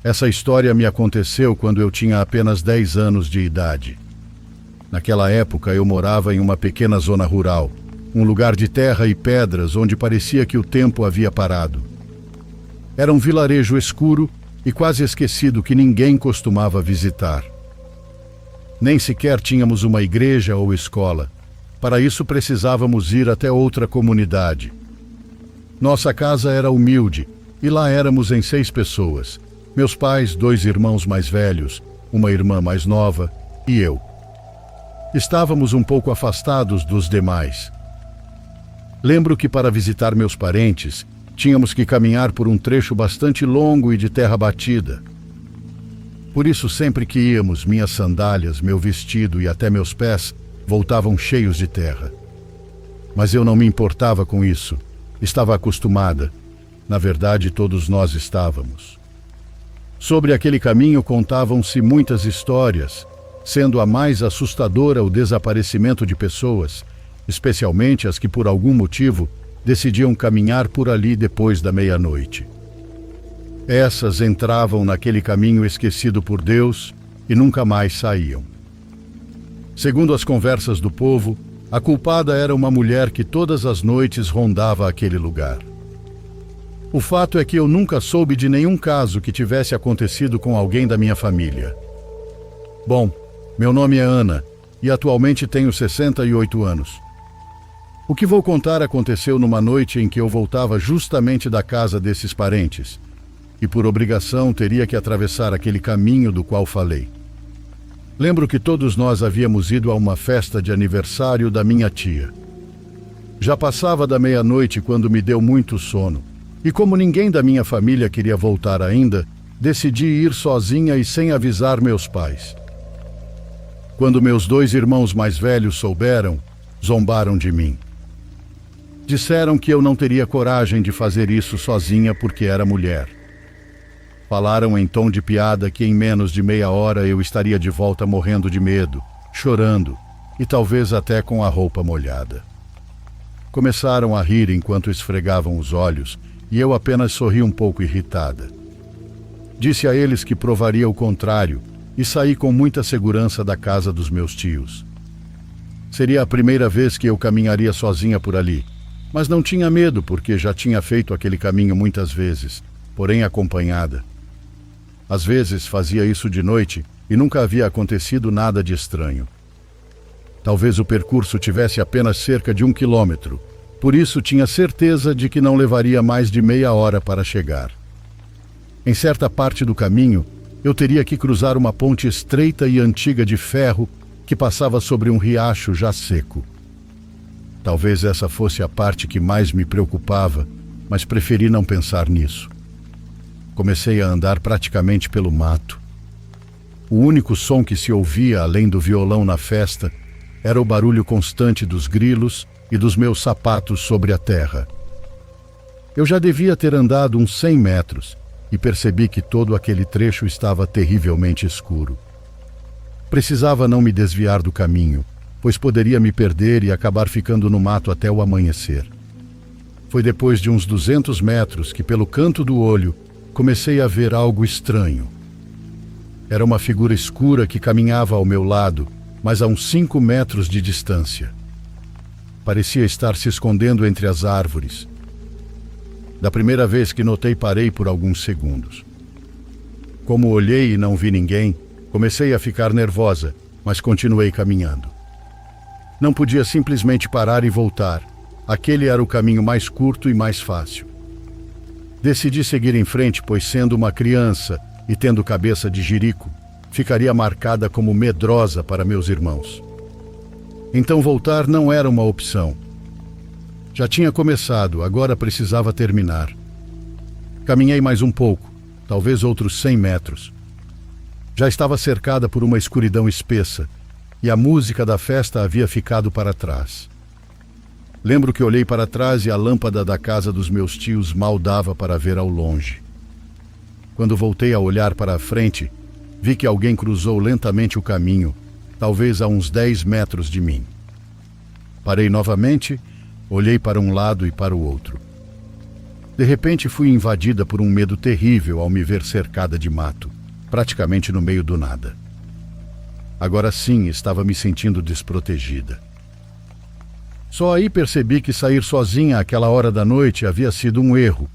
Essa história me aconteceu quando eu tinha apenas 10 anos de idade. Naquela época eu morava em uma pequena zona rural, um lugar de terra e pedras onde parecia que o tempo havia parado. Era um vilarejo escuro e quase esquecido que ninguém costumava visitar. Nem sequer tínhamos uma igreja ou escola. Para isso precisávamos ir até outra comunidade. Nossa casa era humilde e lá éramos em 6 pessoas. Meus pais, 2 irmãos mais velhos, uma irmã mais nova e eu. Estávamos um pouco afastados dos demais. Lembro que para visitar meus parentes, tínhamos que caminhar por um trecho bastante longo e de terra batida. Por isso, sempre que íamos, minhas sandálias, meu vestido e até meus pés voltavam cheios de terra. Mas eu não me importava com isso. Estava acostumada. Na verdade, todos nós estávamos. Sobre aquele caminho contavam-se muitas histórias, sendo a mais assustadora o desaparecimento de pessoas, especialmente as que por algum motivo decidiam caminhar por ali depois da meia-noite. Essas entravam naquele caminho esquecido por Deus e nunca mais saíam. Segundo as conversas do povo, a culpada era uma mulher que todas as noites rondava aquele lugar. O fato é que eu nunca soube de nenhum caso que tivesse acontecido com alguém da minha família. Bom, meu nome é Ana e atualmente tenho 68 anos. O que vou contar aconteceu numa noite em que eu voltava justamente da casa desses parentes e por obrigação teria que atravessar aquele caminho do qual falei. Lembro que todos nós havíamos ido a uma festa de aniversário da minha tia. Já passava da meia-noite quando me deu muito sono, e como ninguém da minha família queria voltar ainda, decidi ir sozinha e sem avisar meus pais. Quando meus 2 irmãos mais velhos souberam, zombaram de mim. Disseram que eu não teria coragem de fazer isso sozinha porque era mulher. Falaram em tom de piada que em menos de meia hora eu estaria de volta morrendo de medo, chorando e talvez até com a roupa molhada. Começaram a rir enquanto esfregavam os olhos e eu apenas sorri um pouco irritada. Disse a eles que provaria o contrário e saí com muita segurança da casa dos meus tios. Seria a primeira vez que eu caminharia sozinha por ali, mas não tinha medo porque já tinha feito aquele caminho muitas vezes, porém acompanhada. Às vezes fazia isso de noite e nunca havia acontecido nada de estranho. Talvez o percurso tivesse apenas cerca de 1 quilômetro, por isso tinha certeza de que não levaria mais de meia hora para chegar. Em certa parte do caminho, eu teria que cruzar uma ponte estreita e antiga de ferro que passava sobre um riacho já seco. Talvez essa fosse a parte que mais me preocupava, mas preferi não pensar nisso. Comecei a andar praticamente pelo mato. O único som que se ouvia, além do violão na festa, era o barulho constante dos grilos e dos meus sapatos sobre a terra. Eu já devia ter andado uns 100 metros e percebi que todo aquele trecho estava terrivelmente escuro. Precisava não me desviar do caminho, pois poderia me perder e acabar ficando no mato até o amanhecer. Foi depois de uns 200 metros que, pelo canto do olho, comecei a ver algo estranho. Era uma figura escura que caminhava ao meu lado, mas a uns 5 metros de distância. Parecia estar se escondendo entre as árvores. Da primeira vez que notei, parei por alguns segundos. Como olhei e não vi ninguém, comecei a ficar nervosa, mas continuei caminhando. Não podia simplesmente parar e voltar. Aquele era o caminho mais curto e mais fácil. Decidi seguir em frente, pois sendo uma criança e tendo cabeça de jirico, ficaria marcada como medrosa para meus irmãos. Então voltar não era uma opção. Já tinha começado, agora precisava terminar. Caminhei mais um pouco, talvez outros 100 metros. Já estava cercada por uma escuridão espessa, e a música da festa havia ficado para trás. Lembro que olhei para trás e a lâmpada da casa dos meus tios mal dava para ver ao longe. Quando voltei a olhar para a frente, vi que alguém cruzou lentamente o caminho, talvez a uns 10 metros de mim. Parei novamente, olhei para um lado e para o outro. De repente fui invadida por um medo terrível ao me ver cercada de mato, praticamente no meio do nada. Agora sim estava me sentindo desprotegida. Só aí percebi que sair sozinha àquela hora da noite havia sido um erro,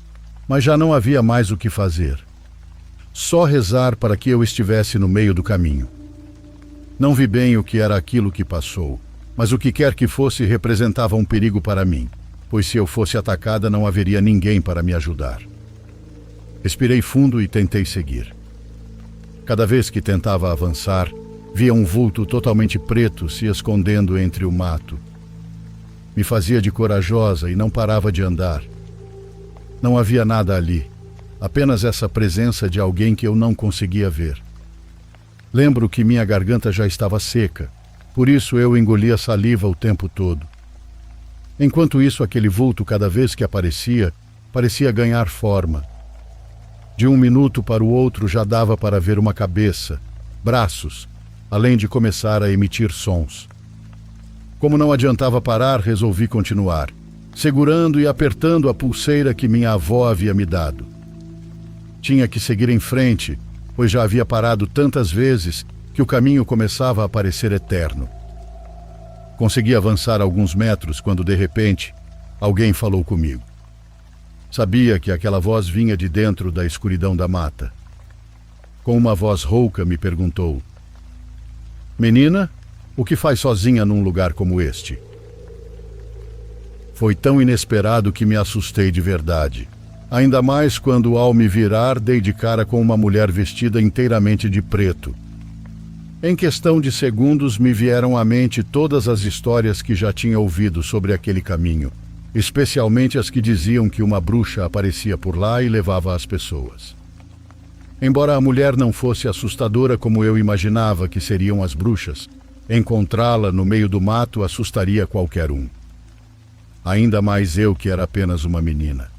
mas já não havia mais o que fazer. Só rezar para que eu estivesse no meio do caminho. Não vi bem o que era aquilo que passou, mas o que quer que fosse representava um perigo para mim, pois se eu fosse atacada não haveria ninguém para me ajudar. Respirei fundo e tentei seguir. Cada vez que tentava avançar, via um vulto totalmente preto se escondendo entre o mato. Me fazia de corajosa e não parava de andar. Não havia nada ali, apenas essa presença de alguém que eu não conseguia ver. Lembro que minha garganta já estava seca, por isso eu engolia saliva o tempo todo. Enquanto isso, aquele vulto, cada vez que aparecia, parecia ganhar forma. De um minuto para o outro já dava para ver uma cabeça, braços, além de começar a emitir sons. Como não adiantava parar, resolvi continuar, segurando e apertando a pulseira que minha avó havia me dado. Tinha que seguir em frente, pois já havia parado tantas vezes que o caminho começava a parecer eterno. Consegui avançar alguns metros quando, de repente, alguém falou comigo. Sabia que aquela voz vinha de dentro da escuridão da mata. Com uma voz rouca, me perguntou: "Menina, o que faz sozinha num lugar como este?" Foi tão inesperado que me assustei de verdade. Ainda mais quando, ao me virar, dei de cara com uma mulher vestida inteiramente de preto. Em questão de segundos, me vieram à mente todas as histórias que já tinha ouvido sobre aquele caminho, especialmente as que diziam que uma bruxa aparecia por lá e levava as pessoas. Embora a mulher não fosse assustadora como eu imaginava que seriam as bruxas, encontrá-la no meio do mato assustaria qualquer um. Ainda mais eu, que era apenas uma menina.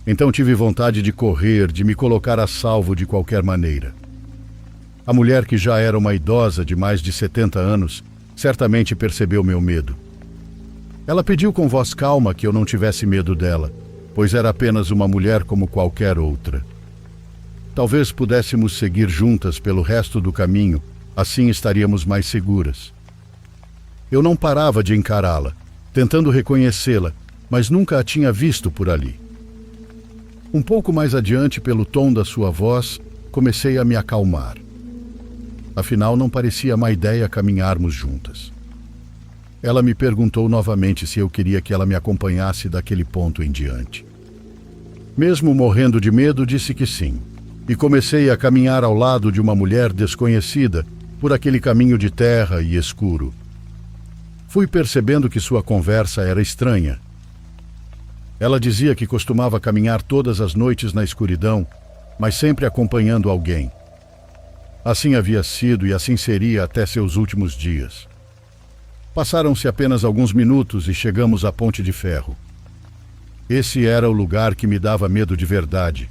Então tive vontade de correr, de me colocar a salvo de qualquer maneira. A mulher, que já era uma idosa de mais de 70 anos, certamente percebeu meu medo. Ela pediu com voz calma que eu não tivesse medo dela, pois era apenas uma mulher como qualquer outra. Talvez pudéssemos seguir juntas pelo resto do caminho, assim estaríamos mais seguras. Eu não parava de encará-la, tentando reconhecê-la, mas nunca a tinha visto por ali. Um pouco mais adiante, pelo tom da sua voz, comecei a me acalmar. Afinal, não parecia má ideia caminharmos juntas. Ela me perguntou novamente se eu queria que ela me acompanhasse daquele ponto em diante. Mesmo morrendo de medo, disse que sim, e comecei a caminhar ao lado de uma mulher desconhecida por aquele caminho de terra e escuro. Fui percebendo que sua conversa era estranha. Ela dizia que costumava caminhar todas as noites na escuridão, mas sempre acompanhando alguém. Assim havia sido e assim seria até seus últimos dias. Passaram-se apenas alguns minutos e chegamos à Ponte de Ferro. Esse era o lugar que me dava medo de verdade.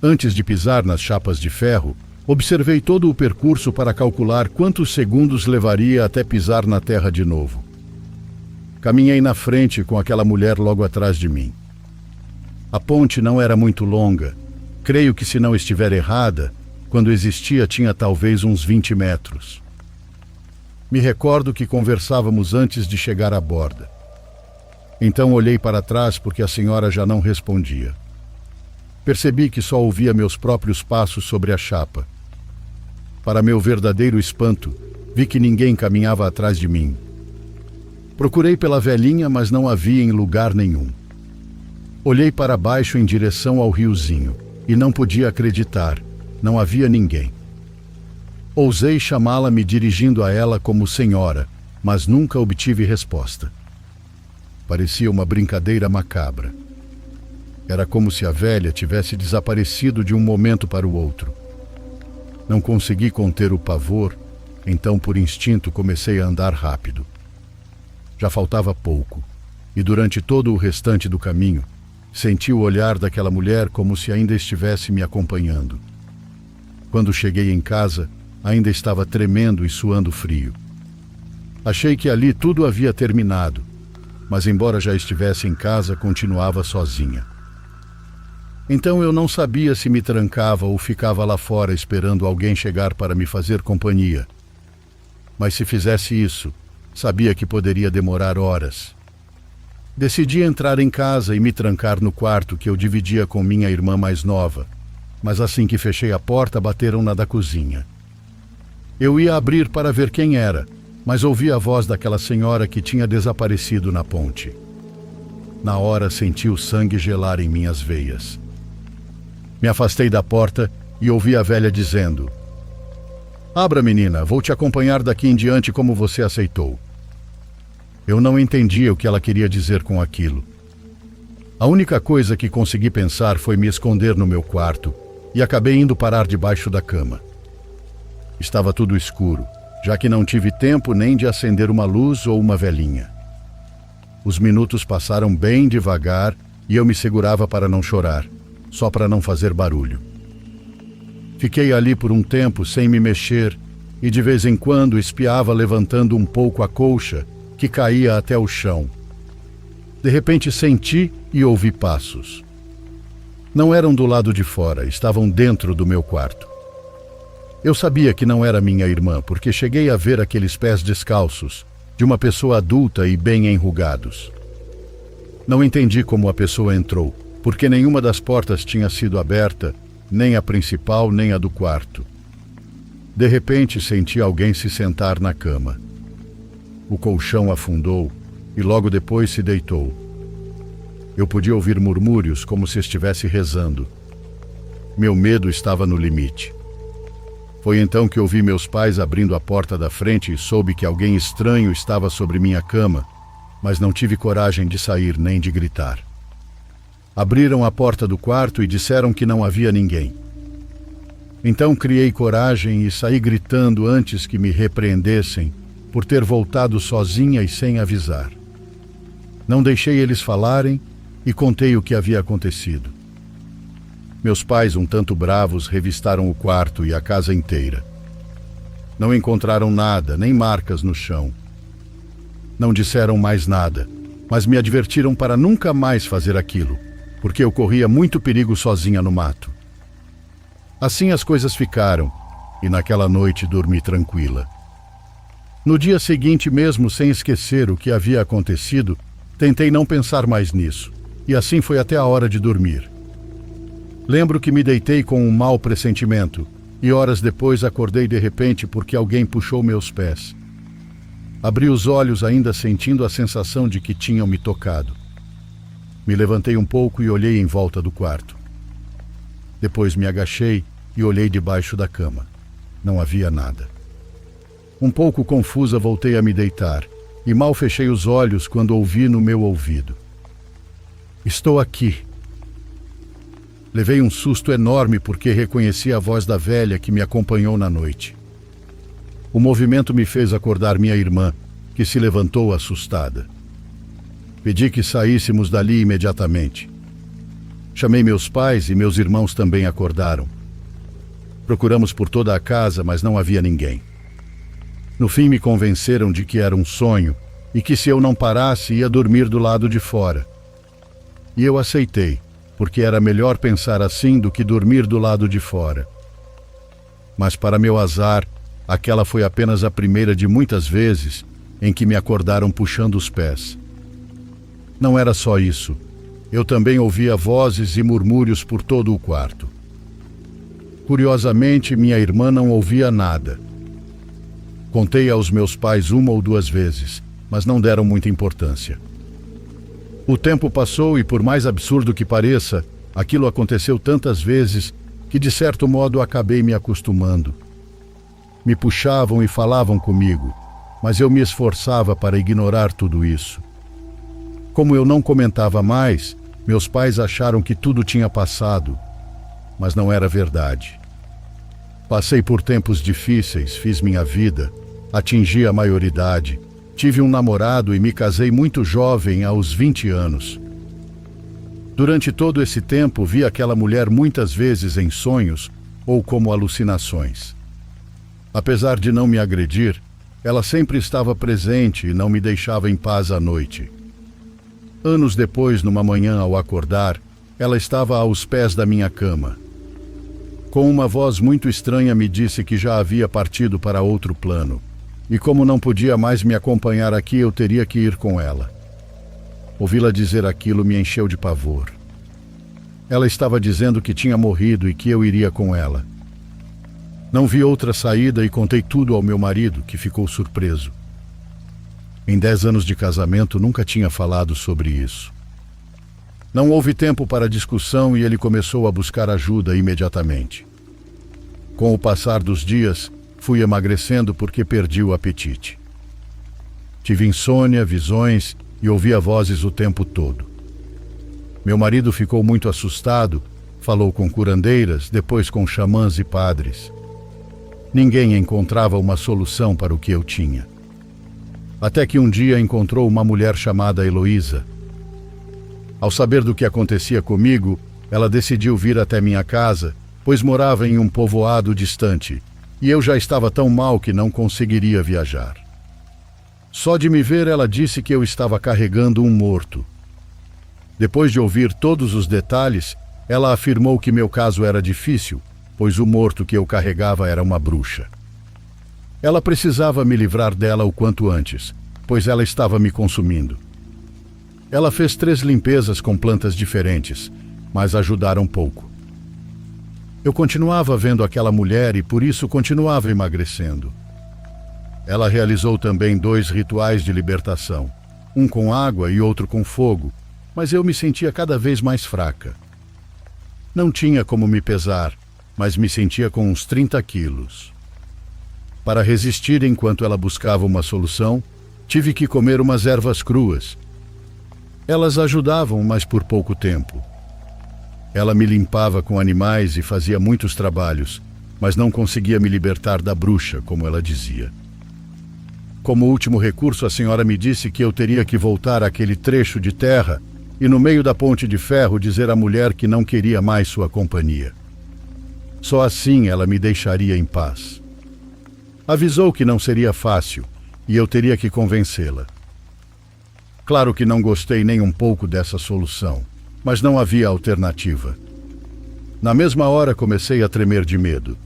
Antes de pisar nas chapas de ferro, observei todo o percurso para calcular quantos segundos levaria até pisar na terra de novo. Caminhei na frente com aquela mulher logo atrás de mim. A ponte não era muito longa. Creio que, se não estiver errada, quando existia tinha talvez uns 20 metros. Me recordo que conversávamos antes de chegar à borda. Então olhei para trás porque a senhora já não respondia. Percebi que só ouvia meus próprios passos sobre a chapa. Para meu verdadeiro espanto, vi que ninguém caminhava atrás de mim. Procurei pela velhinha, mas não a vi em lugar nenhum. Olhei para baixo em direção ao riozinho e não podia acreditar, não havia ninguém. Ousei chamá-la, me dirigindo a ela como senhora, mas nunca obtive resposta. Parecia uma brincadeira macabra. Era como se a velha tivesse desaparecido de um momento para o outro. Não consegui conter o pavor, então por instinto comecei a andar rápido. Já faltava pouco, e durante todo o restante do caminho, senti o olhar daquela mulher como se ainda estivesse me acompanhando. Quando cheguei em casa, ainda estava tremendo e suando frio. Achei que ali tudo havia terminado, mas embora já estivesse em casa, continuava sozinha. Então eu não sabia se me trancava ou ficava lá fora esperando alguém chegar para me fazer companhia. Mas se fizesse isso, sabia que poderia demorar horas. Decidi entrar em casa e me trancar no quarto que eu dividia com minha irmã mais nova, mas assim que fechei a porta, bateram na da cozinha. Eu ia abrir para ver quem era, mas ouvi a voz daquela senhora que tinha desaparecido na ponte. Na hora senti o sangue gelar em minhas veias. Me afastei da porta e ouvi a velha dizendo: "Abra, menina, vou te acompanhar daqui em diante como você aceitou." Eu não entendia o que ela queria dizer com aquilo. A única coisa que consegui pensar foi me esconder no meu quarto e acabei indo parar debaixo da cama. Estava tudo escuro, já que não tive tempo nem de acender uma luz ou uma velinha. Os minutos passaram bem devagar e eu me segurava para não chorar, só para não fazer barulho. Fiquei ali por um tempo sem me mexer e de vez em quando espiava levantando um pouco a colcha, que caía até o chão. De repente senti e ouvi passos. Não eram do lado de fora, estavam dentro do meu quarto. Eu sabia que não era minha irmã, porque cheguei a ver aqueles pés descalços, de uma pessoa adulta e bem enrugados. Não entendi como a pessoa entrou, porque nenhuma das portas tinha sido aberta, nem a principal, nem a do quarto. De repente senti alguém se sentar na cama. O colchão afundou e logo depois se deitou. Eu podia ouvir murmúrios como se estivesse rezando. Meu medo estava no limite. Foi então que ouvi meus pais abrindo a porta da frente e soube que alguém estranho estava sobre minha cama, mas não tive coragem de sair nem de gritar. Abriram a porta do quarto e disseram que não havia ninguém. Então criei coragem e saí gritando antes que me repreendessem por ter voltado sozinha e sem avisar. Não deixei eles falarem e contei o que havia acontecido. Meus pais, um tanto bravos, revistaram o quarto e a casa inteira. Não encontraram nada, nem marcas no chão. Não disseram mais nada, mas me advertiram para nunca mais fazer aquilo, porque eu corria muito perigo sozinha no mato. Assim as coisas ficaram, e naquela noite dormi tranquila. No dia seguinte, mesmo sem esquecer o que havia acontecido, tentei não pensar mais nisso, e assim foi até a hora de dormir. Lembro que me deitei com um mau pressentimento, e horas depois acordei de repente porque alguém puxou meus pés. Abri os olhos ainda sentindo a sensação de que tinham me tocado. Me levantei um pouco e olhei em volta do quarto. Depois me agachei e olhei debaixo da cama. Não havia nada. Um pouco confusa, voltei a me deitar e mal fechei os olhos quando ouvi no meu ouvido: "Estou aqui." Levei um susto enorme porque reconheci a voz da velha que me acompanhou na noite. O movimento me fez acordar minha irmã, que se levantou assustada. Pedi que saíssemos dali imediatamente. Chamei meus pais e meus irmãos também acordaram. Procuramos por toda a casa, mas não havia ninguém. No fim me convenceram de que era um sonho e que se eu não parasse ia dormir do lado de fora. E eu aceitei, porque era melhor pensar assim do que dormir do lado de fora. Mas para meu azar, aquela foi apenas a primeira de muitas vezes em que me acordaram puxando os pés. Não era só isso. Eu também ouvia vozes e murmúrios por todo o quarto. Curiosamente, minha irmã não ouvia nada. Contei aos meus pais uma ou duas vezes, mas não deram muita importância. O tempo passou e, por mais absurdo que pareça, aquilo aconteceu tantas vezes que, de certo modo, acabei me acostumando. Me puxavam e falavam comigo, mas eu me esforçava para ignorar tudo isso. Como eu não comentava mais, meus pais acharam que tudo tinha passado, mas não era verdade. Passei por tempos difíceis, fiz minha vida, atingi a maioridade, tive um namorado e me casei muito jovem, aos 20 anos. Durante todo esse tempo, vi aquela mulher muitas vezes em sonhos ou como alucinações. Apesar de não me agredir, ela sempre estava presente e não me deixava em paz à noite. Anos depois, numa manhã ao acordar, ela estava aos pés da minha cama. Com uma voz muito estranha me disse que já havia partido para outro plano, e como não podia mais me acompanhar aqui, eu teria que ir com ela. Ouvi-la dizer aquilo me encheu de pavor. Ela estava dizendo que tinha morrido e que eu iria com ela. Não vi outra saída e contei tudo ao meu marido, que ficou surpreso. Em 10 anos de casamento, nunca tinha falado sobre isso. Não houve tempo para discussão e ele começou a buscar ajuda imediatamente. Com o passar dos dias, fui emagrecendo porque perdi o apetite. Tive insônia, visões e ouvia vozes o tempo todo. Meu marido ficou muito assustado, falou com curandeiras, depois com xamãs e padres. Ninguém encontrava uma solução para o que eu tinha. Até que um dia encontrou uma mulher chamada Heloísa. Ao saber do que acontecia comigo, ela decidiu vir até minha casa, pois morava em um povoado distante, e eu já estava tão mal que não conseguiria viajar. Só de me ver, ela disse que eu estava carregando um morto. Depois de ouvir todos os detalhes, ela afirmou que meu caso era difícil, pois o morto que eu carregava era uma bruxa. Ela precisava me livrar dela o quanto antes, pois ela estava me consumindo. Ela fez 3 limpezas com plantas diferentes, mas ajudaram pouco. Eu continuava vendo aquela mulher e por isso continuava emagrecendo. Ela realizou também 2 rituais de libertação, um com água e outro com fogo, mas eu me sentia cada vez mais fraca. Não tinha como me pesar, mas me sentia com uns 30 quilos. Para resistir enquanto ela buscava uma solução, tive que comer umas ervas cruas. Elas ajudavam, mas por pouco tempo. Ela me limpava com animais e fazia muitos trabalhos, mas não conseguia me libertar da bruxa, como ela dizia. Como último recurso, a senhora me disse que eu teria que voltar àquele trecho de terra e, no meio da ponte de ferro, dizer à mulher que não queria mais sua companhia. Só assim ela me deixaria em paz. Avisou que não seria fácil e eu teria que convencê-la. Claro que não gostei nem um pouco dessa solução, mas não havia alternativa. Na mesma hora comecei a tremer de medo.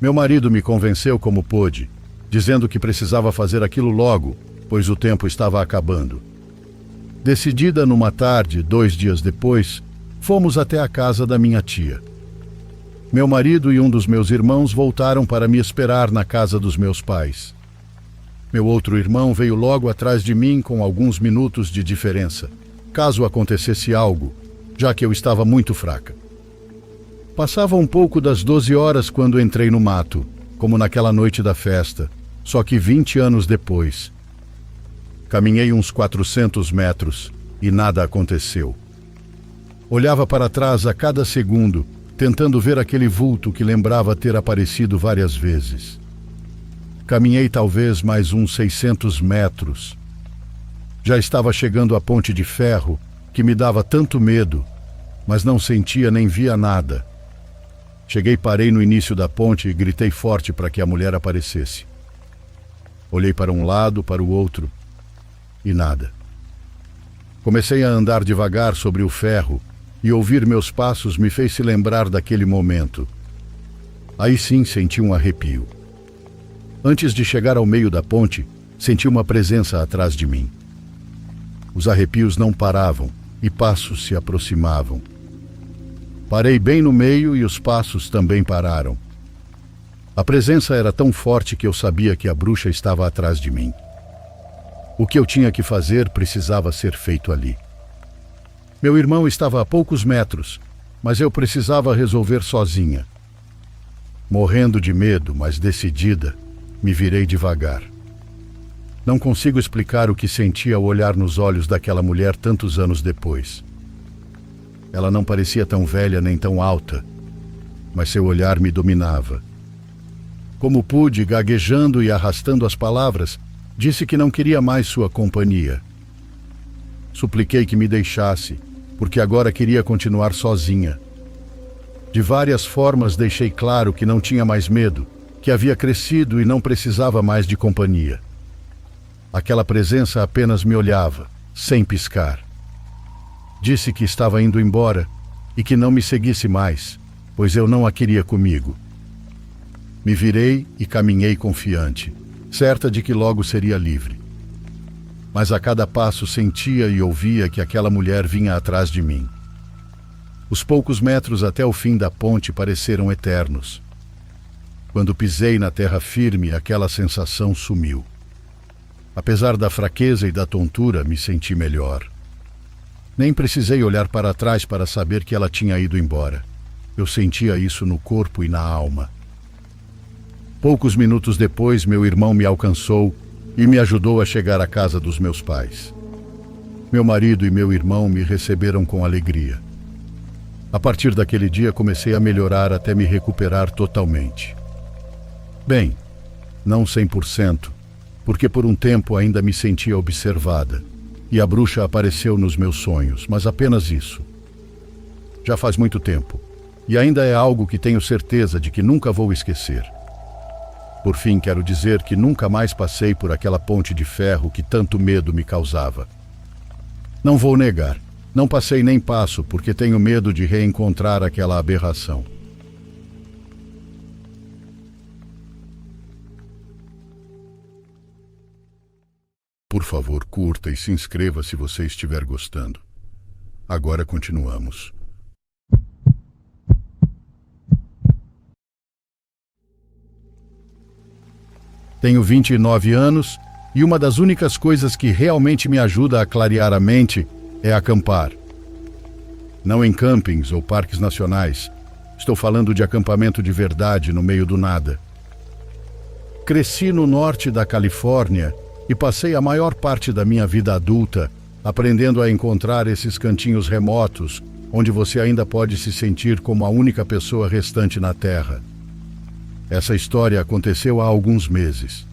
Meu marido me convenceu como pôde, dizendo que precisava fazer aquilo logo, pois o tempo estava acabando. Decidida, numa tarde, 2 dias depois, fomos até a casa da minha tia. Meu marido e um dos meus irmãos voltaram para me esperar na casa dos meus pais. Meu outro irmão veio logo atrás de mim com alguns minutos de diferença, caso acontecesse algo, já que eu estava muito fraca. Passava um pouco das 12 horas quando entrei no mato, como naquela noite da festa, só que 20 anos depois. Caminhei uns 400 metros e nada aconteceu. Olhava para trás a cada segundo, tentando ver aquele vulto que lembrava ter aparecido várias vezes. Caminhei talvez mais uns 600 metros. Já estava chegando à ponte de ferro, que me dava tanto medo, mas não sentia nem via nada. Cheguei, parei no início da ponte e gritei forte para que a mulher aparecesse. Olhei para um lado, para o outro, e nada. Comecei a andar devagar sobre o ferro, e ouvir meus passos me fez se lembrar daquele momento. Aí sim senti um arrepio. Antes de chegar ao meio da ponte, senti uma presença atrás de mim. Os arrepios não paravam e passos se aproximavam. Parei bem no meio e os passos também pararam. A presença era tão forte que eu sabia que a bruxa estava atrás de mim. O que eu tinha que fazer precisava ser feito ali. Meu irmão estava a poucos metros, mas eu precisava resolver sozinha. Morrendo de medo, mas decidida, me virei devagar. Não consigo explicar o que senti ao olhar nos olhos daquela mulher tantos anos depois. Ela não parecia tão velha nem tão alta, mas seu olhar me dominava. Como pude, gaguejando e arrastando as palavras, disse que não queria mais sua companhia. Supliquei que me deixasse, porque agora queria continuar sozinha. De várias formas deixei claro que não tinha mais medo, que havia crescido e não precisava mais de companhia. Aquela presença apenas me olhava, sem piscar. Disse que estava indo embora e que não me seguisse mais, pois eu não a queria comigo. Me virei e caminhei confiante, certa de que logo seria livre. Mas a cada passo sentia e ouvia que aquela mulher vinha atrás de mim. Os poucos metros até o fim da ponte pareceram eternos. Quando pisei na terra firme, aquela sensação sumiu. Apesar da fraqueza e da tontura, me senti melhor. Nem precisei olhar para trás para saber que ela tinha ido embora. Eu sentia isso no corpo e na alma. Poucos minutos depois, meu irmão me alcançou e me ajudou a chegar à casa dos meus pais. Meu marido e meu irmão me receberam com alegria. A partir daquele dia, comecei a melhorar até me recuperar totalmente. Bem, não 100%, porque por um tempo ainda me sentia observada, e a bruxa apareceu nos meus sonhos, mas apenas isso. Já faz muito tempo, e ainda é algo que tenho certeza de que nunca vou esquecer. Por fim, quero dizer que nunca mais passei por aquela ponte de ferro que tanto medo me causava. Não vou negar, não passei nem passo porque tenho medo de reencontrar aquela aberração. Por favor, curta e se inscreva se você estiver gostando. Agora continuamos. Tenho 29 anos e uma das únicas coisas que realmente me ajuda a clarear a mente é acampar. Não em campings ou parques nacionais. Estou falando de acampamento de verdade no meio do nada. Cresci no norte da Califórnia e passei a maior parte da minha vida adulta aprendendo a encontrar esses cantinhos remotos onde você ainda pode se sentir como a única pessoa restante na Terra. Essa história aconteceu há alguns meses.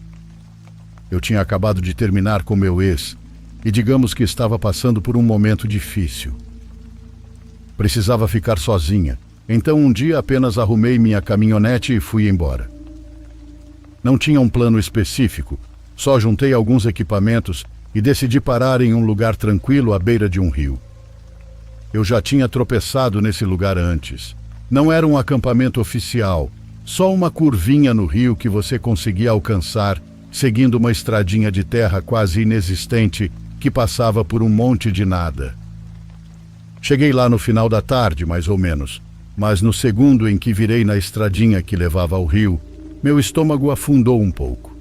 Eu tinha acabado de terminar com meu ex e digamos que estava passando por um momento difícil. Precisava ficar sozinha, então um dia apenas arrumei minha caminhonete e fui embora. Não tinha um plano específico, só juntei alguns equipamentos e decidi parar em um lugar tranquilo à beira de um rio. Eu já tinha tropeçado nesse lugar antes. Não era um acampamento oficial, só uma curvinha no rio que você conseguia alcançar seguindo uma estradinha de terra quase inexistente que passava por um monte de nada. Cheguei lá no final da tarde, mais ou menos, mas no segundo em que virei na estradinha que levava ao rio, meu estômago afundou um pouco.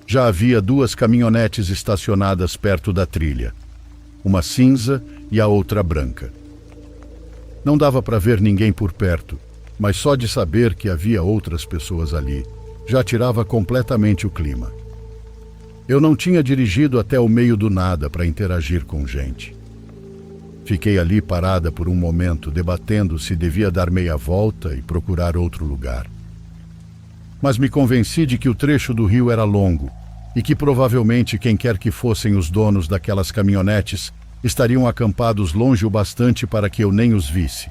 Já havia 2 caminhonetes estacionadas perto da trilha, uma cinza e a outra branca. Não dava para ver ninguém por perto, mas só de saber que havia outras pessoas ali, já tirava completamente o clima. Eu não tinha dirigido até o meio do nada para interagir com gente. Fiquei ali parada por um momento, debatendo se devia dar meia volta e procurar outro lugar. Mas me convenci de que o trecho do rio era longo e que provavelmente quem quer que fossem os donos daquelas caminhonetes estariam acampados longe o bastante para que eu nem os visse.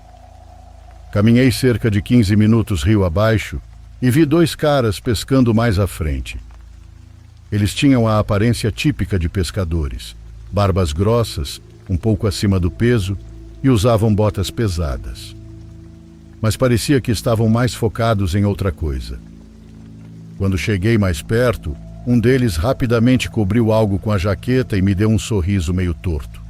Caminhei cerca de 15 minutos rio abaixo e vi 2 caras pescando mais à frente. Eles tinham a aparência típica de pescadores, barbas grossas, um pouco acima do peso, e usavam botas pesadas. Mas parecia que estavam mais focados em outra coisa. Quando cheguei mais perto, um deles rapidamente cobriu algo com a jaqueta e me deu um sorriso meio torto.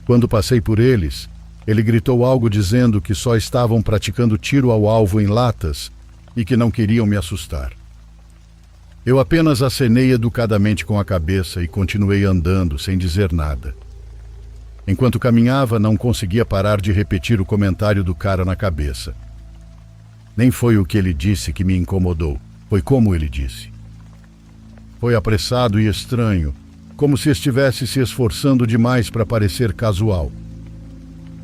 Quando passei por eles, ele gritou algo dizendo que só estavam praticando tiro ao alvo em latas e que não queriam me assustar. Eu apenas acenei educadamente com a cabeça e continuei andando sem dizer nada. Enquanto caminhava, não conseguia parar de repetir o comentário do cara na cabeça. Nem foi o que ele disse que me incomodou, foi como ele disse. Foi apressado e estranho, como se estivesse se esforçando demais para parecer casual.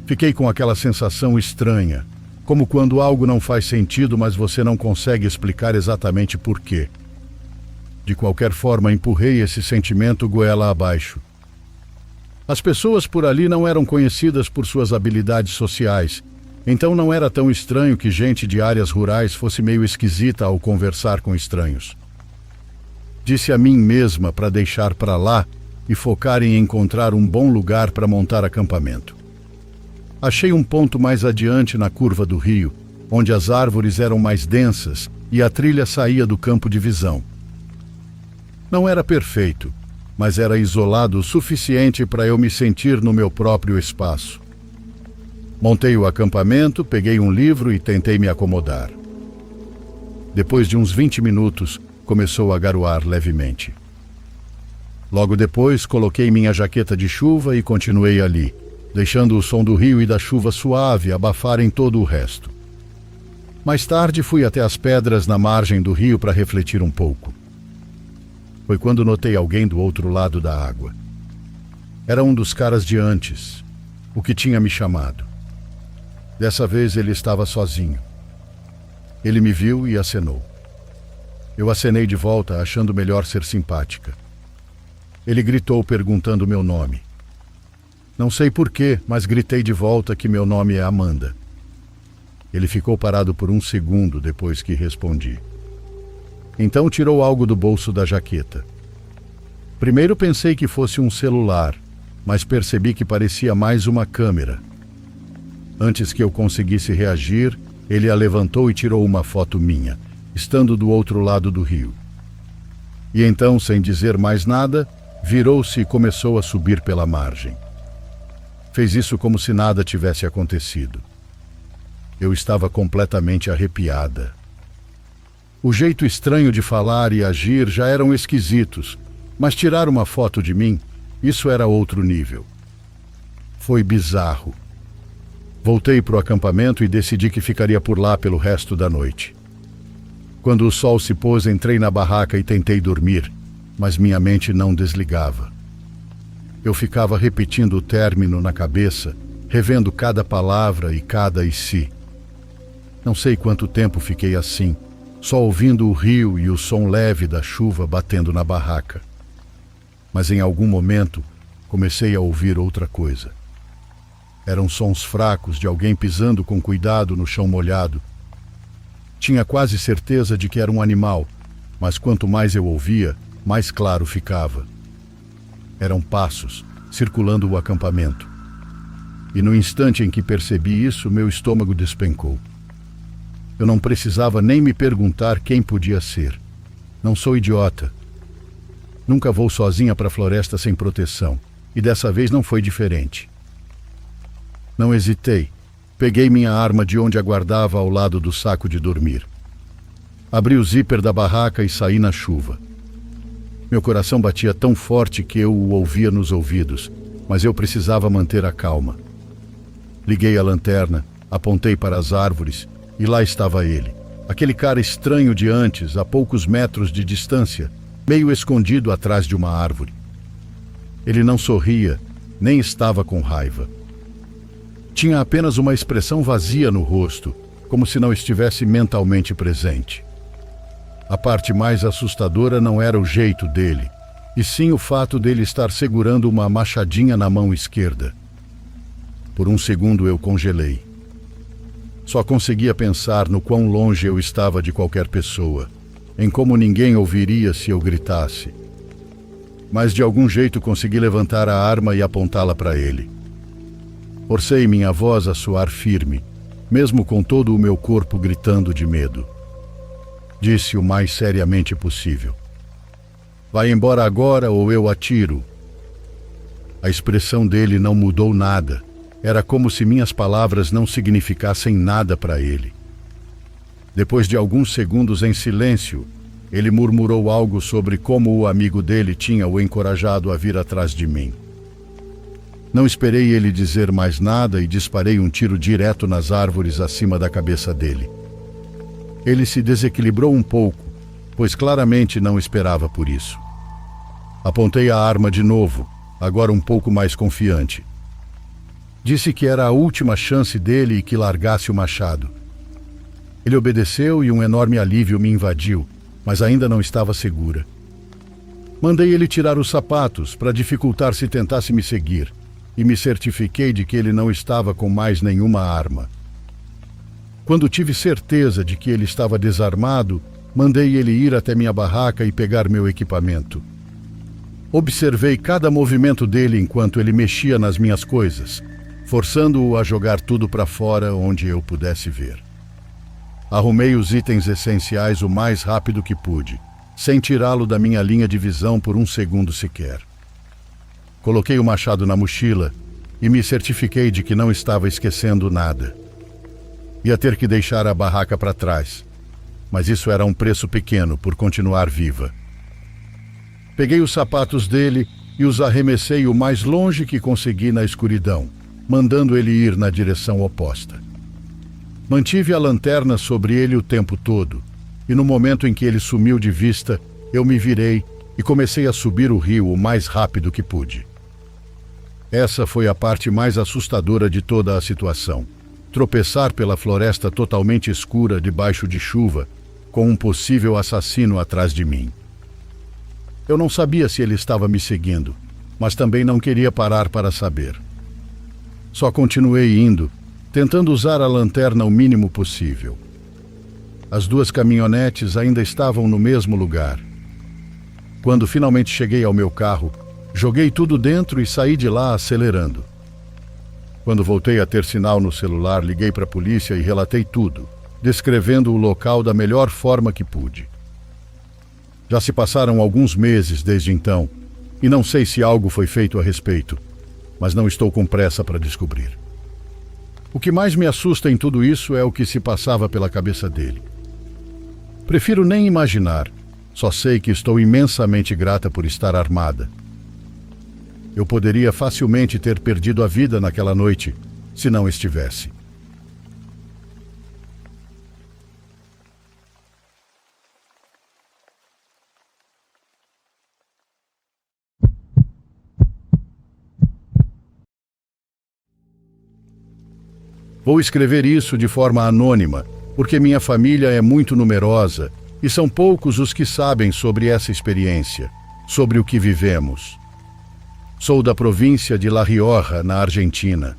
Fiquei com aquela sensação estranha, como quando algo não faz sentido, mas você não consegue explicar exatamente por quê. De qualquer forma, empurrei esse sentimento goela abaixo. As pessoas por ali não eram conhecidas por suas habilidades sociais, então não era tão estranho que gente de áreas rurais fosse meio esquisita ao conversar com estranhos. Disse a mim mesma para deixar para lá e focar em encontrar um bom lugar para montar acampamento. Achei um ponto mais adiante na curva do rio, onde as árvores eram mais densas e a trilha saía do campo de visão. Não era perfeito, mas era isolado o suficiente para eu me sentir no meu próprio espaço. Montei o acampamento, peguei um livro e tentei me acomodar. Depois de uns 20 minutos, começou a garoar levemente. Logo depois, coloquei minha jaqueta de chuva e continuei ali, deixando o som do rio e da chuva suave abafarem todo o resto. Mais tarde, fui até as pedras na margem do rio para refletir um pouco. Foi quando notei alguém do outro lado da água. Era um dos caras de antes, o que tinha me chamado. Dessa vez ele estava sozinho. Ele me viu e acenou. Eu acenei de volta, achando melhor ser simpática. Ele gritou perguntando meu nome. Não sei porquê, mas gritei de volta que meu nome é Amanda. Ele ficou parado por um segundo depois que respondi. Então tirou algo do bolso da jaqueta. Primeiro pensei que fosse um celular, mas percebi que parecia mais uma câmera. Antes que eu conseguisse reagir, ele a levantou e tirou uma foto minha, estando do outro lado do rio. E então, sem dizer mais nada, virou-se e começou a subir pela margem. Fez isso como se nada tivesse acontecido. Eu estava completamente arrepiada. O jeito estranho de falar e agir já eram esquisitos, mas tirar uma foto de mim, isso era outro nível. Foi bizarro. Voltei para o acampamento e decidi que ficaria por lá pelo resto da noite. Quando o sol se pôs, entrei na barraca e tentei dormir, mas minha mente não desligava. Eu ficava repetindo o término na cabeça, revendo cada palavra e cada "e se". Não sei quanto tempo fiquei assim, só ouvindo o rio e o som leve da chuva batendo na barraca. Mas em algum momento, comecei a ouvir outra coisa. Eram sons fracos de alguém pisando com cuidado no chão molhado. Tinha quase certeza de que era um animal, mas quanto mais eu ouvia, mais claro ficava. Eram passos, circulando o acampamento. E no instante em que percebi isso, meu estômago despencou. Eu não precisava nem me perguntar quem podia ser. Não sou idiota. Nunca vou sozinha para a floresta sem proteção, e dessa vez não foi diferente. Não hesitei. Peguei minha arma de onde a guardava ao lado do saco de dormir. Abri o zíper da barraca e saí na chuva. Meu coração batia tão forte que eu o ouvia nos ouvidos, mas eu precisava manter a calma. Liguei a lanterna, apontei para as árvores e lá estava ele, aquele cara estranho de antes, a poucos metros de distância, meio escondido atrás de uma árvore. Ele não sorria, nem estava com raiva. Tinha apenas uma expressão vazia no rosto, como se não estivesse mentalmente presente. A parte mais assustadora não era o jeito dele, e sim o fato dele estar segurando uma machadinha na mão esquerda. Por um segundo eu congelei. Só conseguia pensar no quão longe eu estava de qualquer pessoa, em como ninguém ouviria se eu gritasse. Mas de algum jeito consegui levantar a arma e apontá-la para ele. Forcei minha voz a soar firme, mesmo com todo o meu corpo gritando de medo. Disse o mais seriamente possível. Vai embora agora ou eu atiro. A expressão dele não mudou nada. Era como se minhas palavras não significassem nada para ele. Depois de alguns segundos em silêncio, ele murmurou algo sobre como o amigo dele tinha o encorajado a vir atrás de mim. Não esperei ele dizer mais nada e disparei um tiro direto nas árvores acima da cabeça dele. Ele se desequilibrou um pouco, pois claramente não esperava por isso. Apontei a arma de novo, agora um pouco mais confiante. Disse que era a última chance dele e que largasse o machado. Ele obedeceu e um enorme alívio me invadiu, mas ainda não estava segura. Mandei ele tirar os sapatos para dificultar se tentasse me seguir, e me certifiquei de que ele não estava com mais nenhuma arma. Quando tive certeza de que ele estava desarmado, mandei ele ir até minha barraca e pegar meu equipamento. Observei cada movimento dele enquanto ele mexia nas minhas coisas, forçando-o a jogar tudo para fora onde eu pudesse ver. Arrumei os itens essenciais o mais rápido que pude, sem tirá-lo da minha linha de visão por um segundo sequer. Coloquei o machado na mochila e me certifiquei de que não estava esquecendo nada. Ia ter que deixar a barraca para trás, mas isso era um preço pequeno por continuar viva. Peguei os sapatos dele e os arremessei o mais longe que consegui na escuridão, mandando ele ir na direção oposta. Mantive a lanterna sobre ele o tempo todo, e no momento em que ele sumiu de vista, eu me virei e comecei a subir o rio o mais rápido que pude. Essa foi a parte mais assustadora de toda a situação. Tropeçar pela floresta totalmente escura debaixo de chuva, com um possível assassino atrás de mim. Eu não sabia se ele estava me seguindo, mas também não queria parar para saber. Só continuei indo, tentando usar a lanterna o mínimo possível. As duas caminhonetes ainda estavam no mesmo lugar. Quando finalmente cheguei ao meu carro, joguei tudo dentro e saí de lá acelerando. Quando voltei a ter sinal no celular, liguei para a polícia e relatei tudo, descrevendo o local da melhor forma que pude. Já se passaram alguns meses desde então, e não sei se algo foi feito a respeito, mas não estou com pressa para descobrir. O que mais me assusta em tudo isso é o que se passava pela cabeça dele. Prefiro nem imaginar, só sei que estou imensamente grata por estar armada. Eu poderia facilmente ter perdido a vida naquela noite, se não estivesse. Vou escrever isso de forma anônima, porque minha família é muito numerosa e são poucos os que sabem sobre essa experiência, sobre o que vivemos. Sou da província de La Rioja, na Argentina.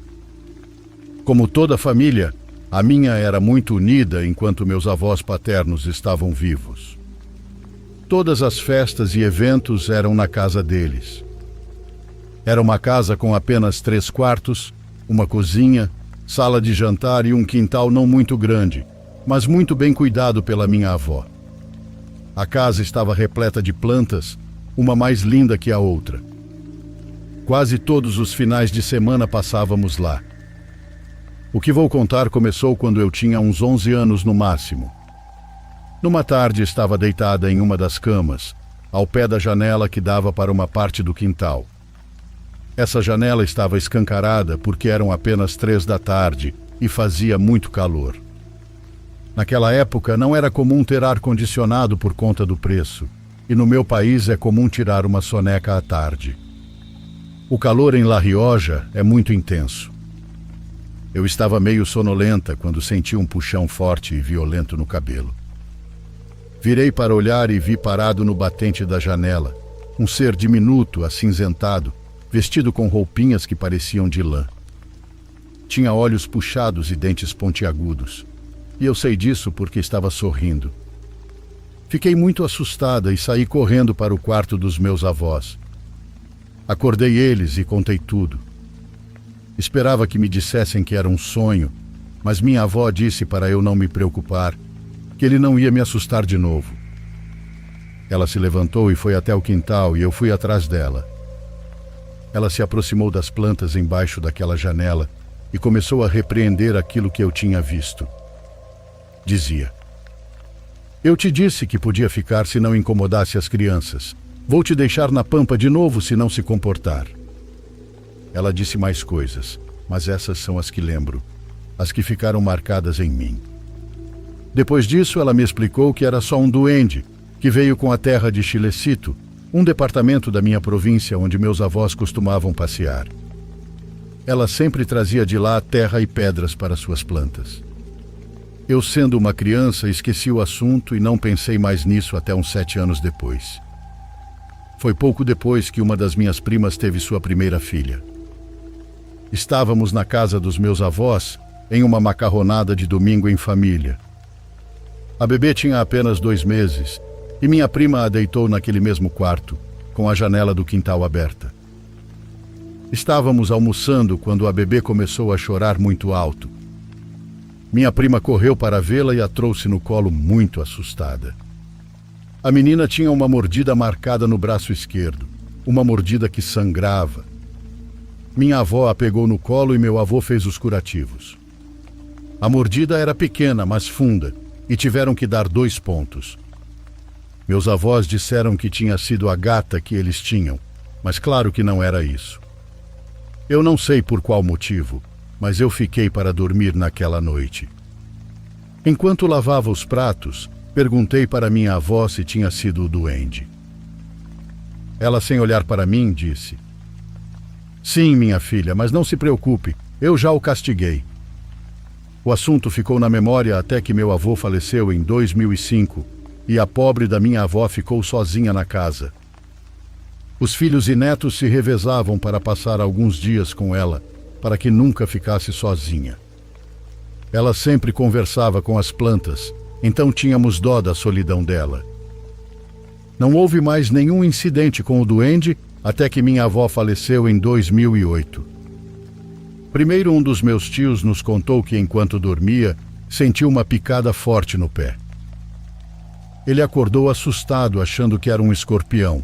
Como toda família, a minha era muito unida enquanto meus avós paternos estavam vivos. Todas as festas e eventos eram na casa deles. Era uma casa com apenas 3 quartos, uma cozinha, sala de jantar e um quintal não muito grande, mas muito bem cuidado pela minha avó. A casa estava repleta de plantas, uma mais linda que a outra. Quase todos os finais de semana passávamos lá. O que vou contar começou quando eu tinha uns 11 anos no máximo. Numa tarde estava deitada em uma das camas, ao pé da janela que dava para uma parte do quintal. Essa janela estava escancarada porque eram apenas 3 da tarde e fazia muito calor. Naquela época não era comum ter ar-condicionado por conta do preço, e no meu país é comum tirar uma soneca à tarde. O calor em La Rioja é muito intenso. Eu estava meio sonolenta quando senti um puxão forte e violento no cabelo. Virei para olhar e vi parado no batente da janela um ser diminuto, acinzentado, vestido com roupinhas que pareciam de lã. Tinha olhos puxados e dentes pontiagudos, e eu sei disso porque estava sorrindo. Fiquei muito assustada e saí correndo para o quarto dos meus avós. Acordei eles e contei tudo. Esperava que me dissessem que era um sonho, mas minha avó disse para eu não me preocupar, que ele não ia me assustar de novo. Ela se levantou e foi até o quintal e eu fui atrás dela. Ela se aproximou das plantas embaixo daquela janela e começou a repreender aquilo que eu tinha visto. Dizia: "Eu te disse que podia ficar se não incomodasse as crianças. Vou te deixar na pampa de novo se não se comportar." Ela disse mais coisas, mas essas são as que lembro, as que ficaram marcadas em mim. Depois disso, ela me explicou que era só um duende, que veio com a terra de Chilecito, um departamento da minha província onde meus avós costumavam passear. Ela sempre trazia de lá terra e pedras para suas plantas. Eu, sendo uma criança, esqueci o assunto e não pensei mais nisso até uns 7 anos depois. Foi pouco depois que uma das minhas primas teve sua primeira filha. Estávamos na casa dos meus avós, em uma macarronada de domingo em família. A bebê tinha apenas 2 meses, e minha prima a deitou naquele mesmo quarto, com a janela do quintal aberta. Estávamos almoçando quando a bebê começou a chorar muito alto. Minha prima correu para vê-la e a trouxe no colo muito assustada. A menina tinha uma mordida marcada no braço esquerdo, uma mordida que sangrava. Minha avó a pegou no colo e meu avô fez os curativos. A mordida era pequena, mas funda, e tiveram que dar 2 pontos. Meus avós disseram que tinha sido a gata que eles tinham, mas claro que não era isso. Eu não sei por qual motivo, mas eu fiquei para dormir naquela noite. Enquanto lavava os pratos, perguntei para minha avó se tinha sido o duende. Ela, sem olhar para mim, disse: "Sim, minha filha, mas não se preocupe, eu já o castiguei." O assunto ficou na memória até que meu avô faleceu em 2005 e a pobre da minha avó ficou sozinha na casa. Os filhos e netos se revezavam para passar alguns dias com ela, para que nunca ficasse sozinha. Ela sempre conversava com as plantas, então tínhamos dó da solidão dela. Não houve mais nenhum incidente com o duende até que minha avó faleceu em 2008. Primeiro, um dos meus tios nos contou que, enquanto dormia, sentiu uma picada forte no pé. Ele acordou assustado, achando que era um escorpião,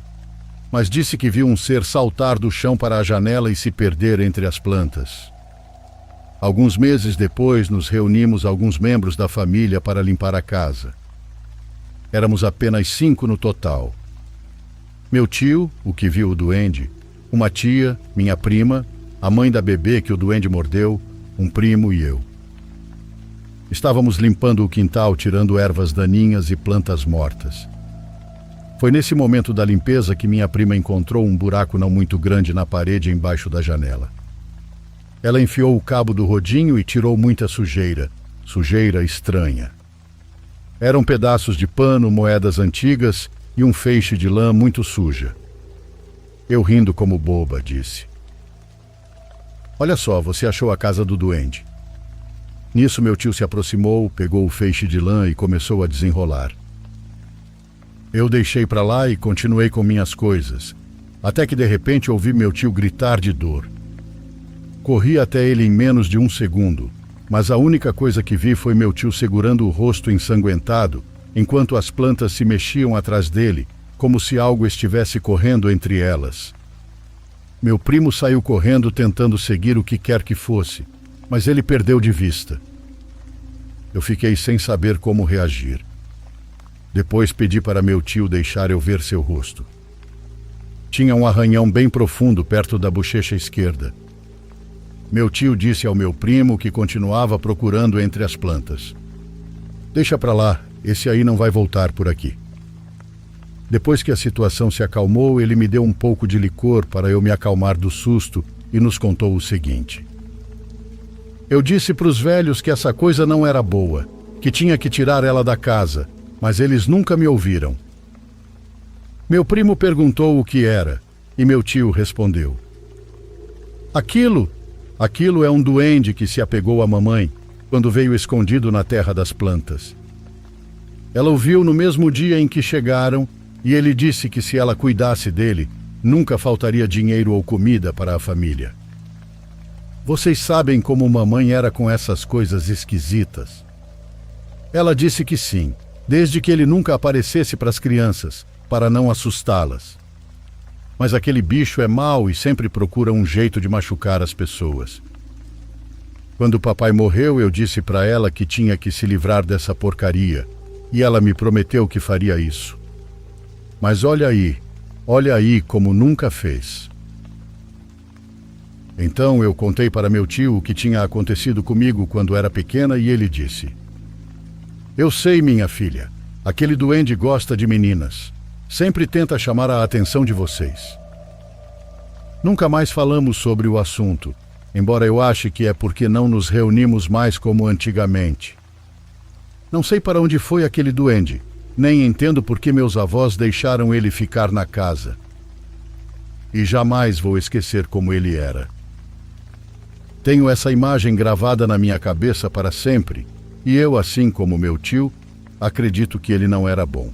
mas disse que viu um ser saltar do chão para a janela e se perder entre as plantas. Alguns meses depois, nos reunimos alguns membros da família para limpar a casa. Éramos apenas 5 no total. Meu tio, o que viu o duende, uma tia, minha prima, a mãe da bebê que o duende mordeu, um primo e eu. Estávamos limpando o quintal, tirando ervas daninhas e plantas mortas. Foi nesse momento da limpeza que minha prima encontrou um buraco não muito grande na parede embaixo da janela. Ela enfiou o cabo do rodinho e tirou muita sujeira, sujeira estranha. Eram pedaços de pano, moedas antigas e um feixe de lã muito suja. Eu, rindo como boba, disse: "Olha só, você achou a casa do duende." Nisso meu tio se aproximou, pegou o feixe de lã e começou a desenrolar. Eu deixei para lá e continuei com minhas coisas, até que de repente ouvi meu tio gritar de dor. Corri até ele em menos de 1 segundo, mas a única coisa que vi foi meu tio segurando o rosto ensanguentado, enquanto as plantas se mexiam atrás dele, como se algo estivesse correndo entre elas. Meu primo saiu correndo tentando seguir o que quer que fosse, mas ele perdeu de vista. Eu fiquei sem saber como reagir. Depois pedi para meu tio deixar eu ver seu rosto. Tinha um arranhão bem profundo perto da bochecha esquerda. Meu tio disse ao meu primo, que continuava procurando entre as plantas: "Deixa para lá, esse aí não vai voltar por aqui." Depois que a situação se acalmou, ele me deu um pouco de licor para eu me acalmar do susto e nos contou o seguinte: "Eu disse para os velhos que essa coisa não era boa, que tinha que tirar ela da casa, mas eles nunca me ouviram." Meu primo perguntou o que era, e meu tio respondeu: Aquilo é um duende que se apegou à mamãe quando veio escondido na terra das plantas. Ela o viu no mesmo dia em que chegaram e ele disse que se ela cuidasse dele, nunca faltaria dinheiro ou comida para a família. Vocês sabem como mamãe era com essas coisas esquisitas. Ela disse que sim, desde que ele nunca aparecesse para as crianças, para não assustá-las. Mas aquele bicho é mau e sempre procura um jeito de machucar as pessoas. Quando o papai morreu, eu disse para ela que tinha que se livrar dessa porcaria, e ela me prometeu que faria isso. Mas olha aí como nunca fez. Então eu contei para meu tio o que tinha acontecido comigo quando era pequena e ele disse: "Eu sei, minha filha, aquele duende gosta de meninas. Sempre tenta chamar a atenção de vocês." Nunca mais falamos sobre o assunto, embora eu ache que é porque não nos reunimos mais como antigamente. Não sei para onde foi aquele duende, nem entendo por que meus avós deixaram ele ficar na casa. E jamais vou esquecer como ele era. Tenho essa imagem gravada na minha cabeça para sempre, e eu, assim como meu tio, acredito que ele não era bom.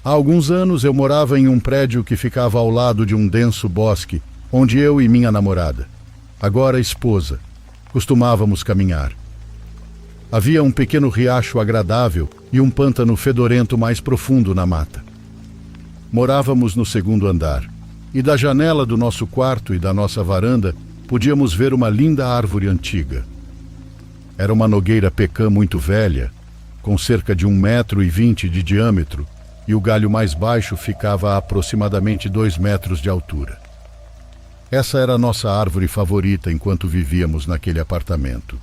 Há alguns anos eu morava em um prédio que ficava ao lado de um denso bosque, onde eu e minha namorada, agora esposa, costumávamos caminhar. Havia um pequeno riacho agradável e um pântano fedorento mais profundo na mata. Morávamos no segundo andar, e da janela do nosso quarto e da nossa varanda podíamos ver uma linda árvore antiga. Era uma nogueira pecã muito velha, com cerca de 1,20 m de diâmetro, e o galho mais baixo ficava a aproximadamente 2 metros de altura. Essa era a nossa árvore favorita enquanto vivíamos naquele apartamento.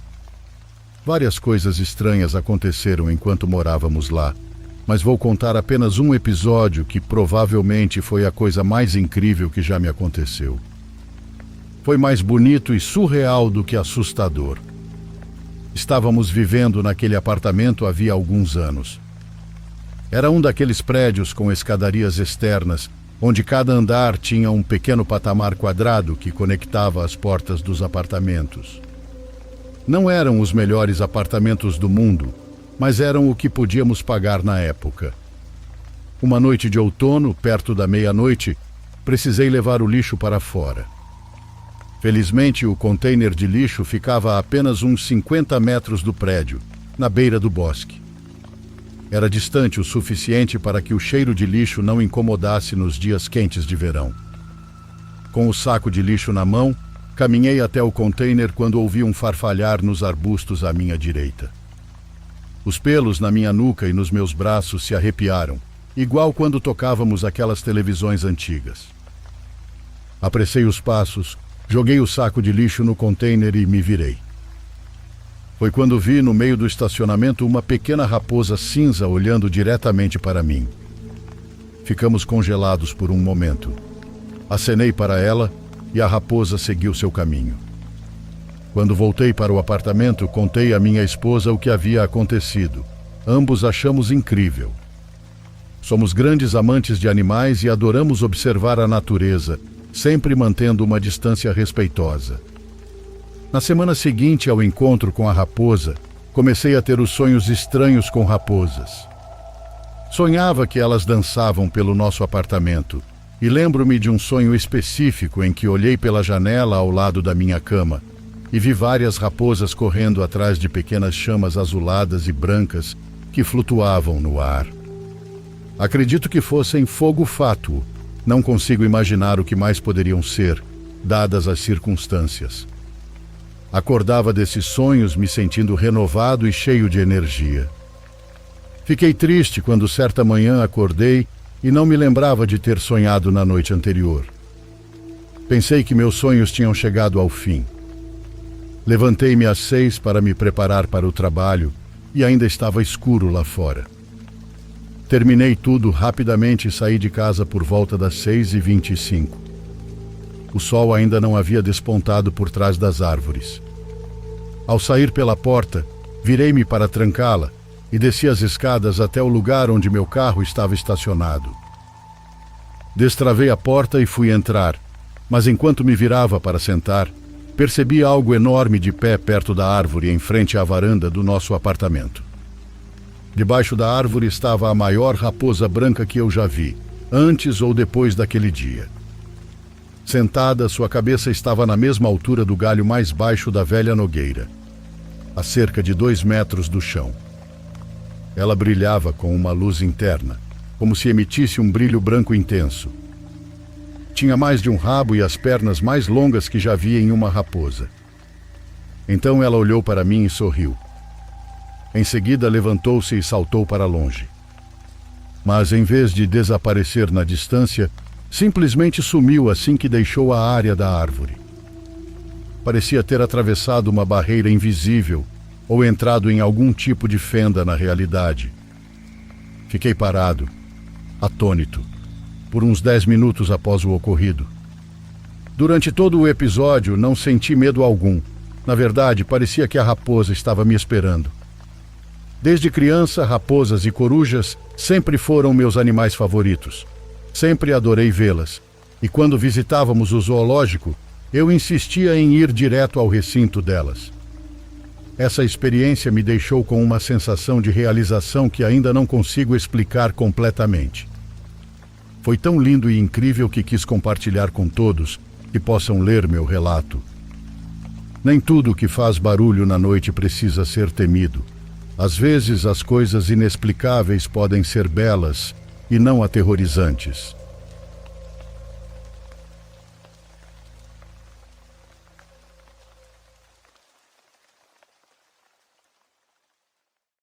Várias coisas estranhas aconteceram enquanto morávamos lá, mas vou contar apenas um episódio que provavelmente foi a coisa mais incrível que já me aconteceu. Foi mais bonito e surreal do que assustador. Estávamos vivendo naquele apartamento havia alguns anos. Era um daqueles prédios com escadarias externas, onde cada andar tinha um pequeno patamar quadrado que conectava as portas dos apartamentos. Não eram os melhores apartamentos do mundo, mas eram o que podíamos pagar na época. Uma noite de outono, perto da meia-noite, precisei levar o lixo para fora. Felizmente, o container de lixo ficava a apenas uns 50 metros do prédio, na beira do bosque. Era distante o suficiente para que o cheiro de lixo não incomodasse nos dias quentes de verão. Com o saco de lixo na mão, caminhei até o container quando ouvi um farfalhar nos arbustos à minha direita. Os pelos na minha nuca e nos meus braços se arrepiaram, igual quando tocávamos aquelas televisões antigas. Apressei os passos, joguei o saco de lixo no container e me virei. Foi quando vi no meio do estacionamento uma pequena raposa cinza olhando diretamente para mim. Ficamos congelados por um momento. Acenei para ela e a raposa seguiu seu caminho. Quando voltei para o apartamento, contei à minha esposa o que havia acontecido. Ambos achamos incrível. Somos grandes amantes de animais e adoramos observar a natureza, sempre mantendo uma distância respeitosa. Na semana seguinte ao encontro com a raposa, comecei a ter os sonhos estranhos com raposas. Sonhava que elas dançavam pelo nosso apartamento, e lembro-me de um sonho específico em que olhei pela janela ao lado da minha cama e vi várias raposas correndo atrás de pequenas chamas azuladas e brancas que flutuavam no ar. Acredito que fossem fogo fátuo. Não consigo imaginar o que mais poderiam ser, dadas as circunstâncias. Acordava desses sonhos me sentindo renovado e cheio de energia. Fiquei triste quando certa manhã acordei e não me lembrava de ter sonhado na noite anterior. Pensei que meus sonhos tinham chegado ao fim. Levantei-me às 6 para me preparar para o trabalho e ainda estava escuro lá fora. Terminei tudo rapidamente e saí de casa por volta das 6h25. O sol ainda não havia despontado por trás das árvores. Ao sair pela porta, virei-me para trancá-la e desci as escadas até o lugar onde meu carro estava estacionado. Destravei a porta e fui entrar, mas enquanto me virava para sentar, percebi algo enorme de pé perto da árvore em frente à varanda do nosso apartamento. Debaixo da árvore estava a maior raposa branca que eu já vi, antes ou depois daquele dia. Sentada, sua cabeça estava na mesma altura do galho mais baixo da velha nogueira, a cerca de 2 metros do chão. Ela brilhava com uma luz interna, como se emitisse um brilho branco intenso. Tinha mais de um rabo e as pernas mais longas que já vi em uma raposa. Então ela olhou para mim e sorriu. Em seguida levantou-se e saltou para longe. Mas em vez de desaparecer na distância, simplesmente sumiu assim que deixou a área da árvore. Parecia ter atravessado uma barreira invisível ou entrado em algum tipo de fenda na realidade. Fiquei parado, atônito, por uns 10 minutos após o ocorrido. Durante todo o episódio, não senti medo algum. Na verdade, parecia que a raposa estava me esperando. Desde criança, raposas e corujas sempre foram meus animais favoritos. Sempre adorei vê-las, e quando visitávamos o zoológico, eu insistia em ir direto ao recinto delas. Essa experiência me deixou com uma sensação de realização que ainda não consigo explicar completamente. Foi tão lindo e incrível que quis compartilhar com todos que possam ler meu relato. Nem tudo que faz barulho na noite precisa ser temido. Às vezes, as coisas inexplicáveis podem ser belas e não aterrorizantes.